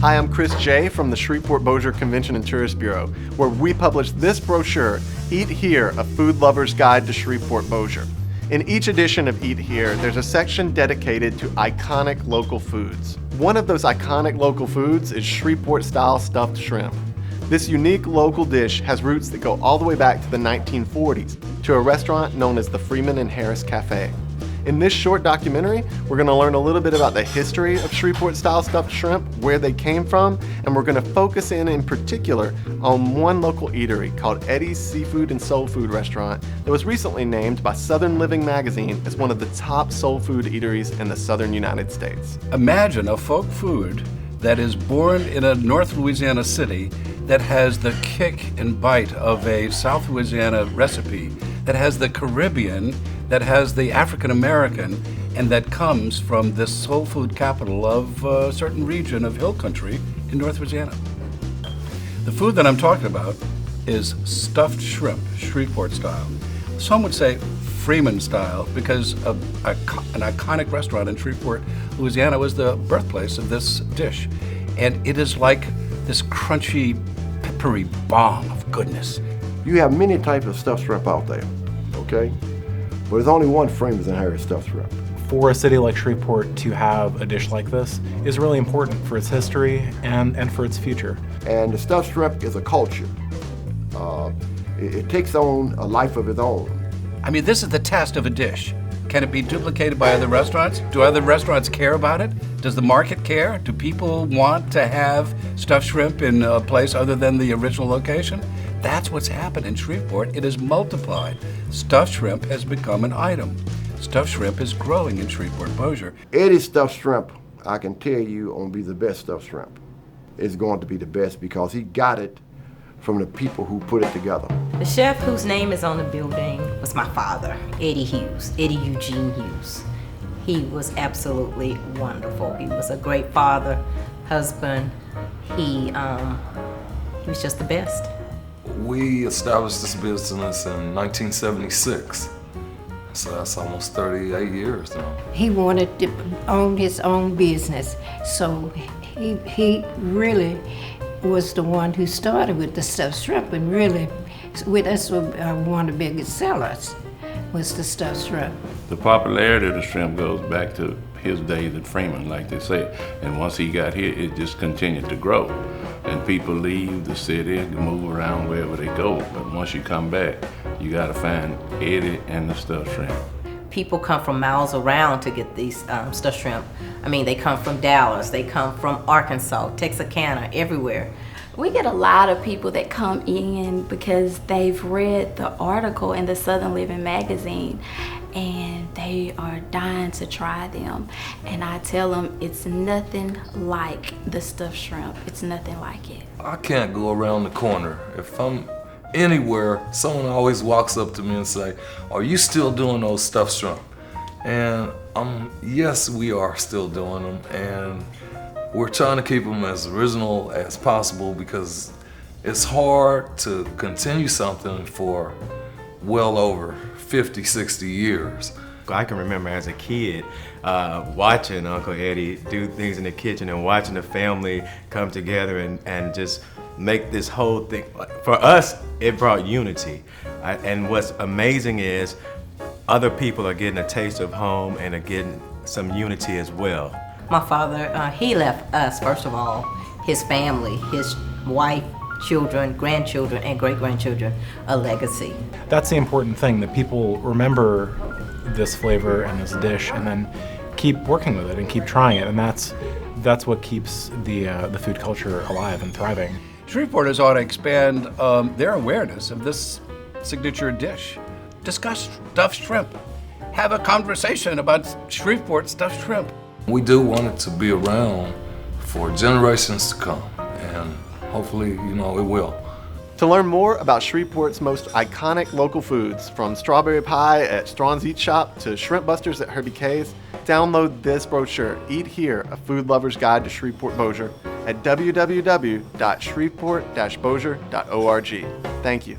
Hi, I'm Chris J. from the Shreveport-Bossier Convention and Tourist Bureau, where we publish this brochure, Eat Here, A Food Lover's Guide to Shreveport-Bossier. In each edition of Eat Here, there's a section dedicated to iconic local foods. One of those iconic local foods is Shreveport-style stuffed shrimp. This unique local dish has roots that go all the way back to the 1940s, to a restaurant known as the Freeman Harris Café. In this short documentary, we're going to learn a little bit about the history of Shreveport-style stuffed shrimp, where they came from, and we're going to focus in particular on one local eatery called Eddie's Seafood and Soul Food Restaurant that was recently named by Southern Living magazine as one of the top soul food eateries in the southern United States. Imagine a folk food that is born in a North Louisiana city that has the kick and bite of a South Louisiana recipe, that has the Caribbean, that has the African American, and that comes from this soul food capital of a certain region of hill country in North Louisiana. The food that I'm talking about is stuffed shrimp, Shreveport style. Some would say Freeman style because an iconic restaurant in Shreveport, Louisiana was the birthplace of this dish. And it is like this crunchy, peppery bomb of goodness. You have many types of stuffed shrimp out there, okay? But there's only one Freeman Harris stuffed shrimp. For a city like Shreveport to have a dish like this is really important for its history and for its future. And the stuffed shrimp is a culture. It takes on a life of its own. I mean, this is the test of a dish. Can it be duplicated by other restaurants? Do other restaurants care about it? Does the market care? Do people want to have stuffed shrimp in a place other than the original location? That's what's happened in Shreveport. It is multiplied. Stuffed shrimp has become an item. Stuffed shrimp is growing in Shreveport-Bossier. Eddie's stuffed shrimp, I can tell you, will be the best stuffed shrimp. It's going to be the best because he got it from the people who put it together. The chef whose name is on the building was my father, Eddie Hughes, Eddie Eugene Hughes. He was absolutely wonderful. He was a great father, husband. He was just the best. We established this business in 1976. So that's almost 38 years now. He wanted to own his own business, so he really was the one who started with the stuffed shrimp, and really, that's one of the biggest sellers was the stuffed shrimp. The popularity of the shrimp goes back to his days at Freeman, like they say, and once he got here, it just continued to grow. And people leave the city and move around wherever they go, but once you come back, you gotta find Eddie and the stuffed shrimp. People come from miles around to get these stuffed shrimp. I mean, they come from Dallas, they come from Arkansas, Texarkana, everywhere. We get a lot of people that come in because they've read the article in the Southern Living magazine and they are dying to try them. And I tell them it's nothing like the stuffed shrimp. It's nothing like it. I can't go around the corner. If I'm anywhere, someone always walks up to me and say, "Are you still doing those stuffed shrimp?" And yes, we are still doing them, and we're trying to keep them as original as possible because it's hard to continue something for well over 50, 60 years. I can remember as a kid watching Uncle Eddie do things in the kitchen and watching the family come together and just make this whole thing. For us, it brought unity. And what's amazing is other people are getting a taste of home and are getting some unity as well. My father, he left us, first of all, his family, his wife, children, grandchildren, and great-grandchildren, a legacy. That's the important thing, that people remember this flavor and this dish and then keep working with it and keep trying it, and that's what keeps the food culture alive and thriving. Shreveporters ought to expand their awareness of this signature dish. Discuss stuffed shrimp. Have a conversation about Shreveport stuffed shrimp. We do want it to be around for generations to come, and hopefully, it will. To learn more about Shreveport's most iconic local foods, from strawberry pie at Strawn's Eat Shop to shrimp busters at Herbie K's, download this brochure, Eat Here, A Food Lover's Guide to Shreveport-Bossier, at www.shreveport-bossier.org. Thank you.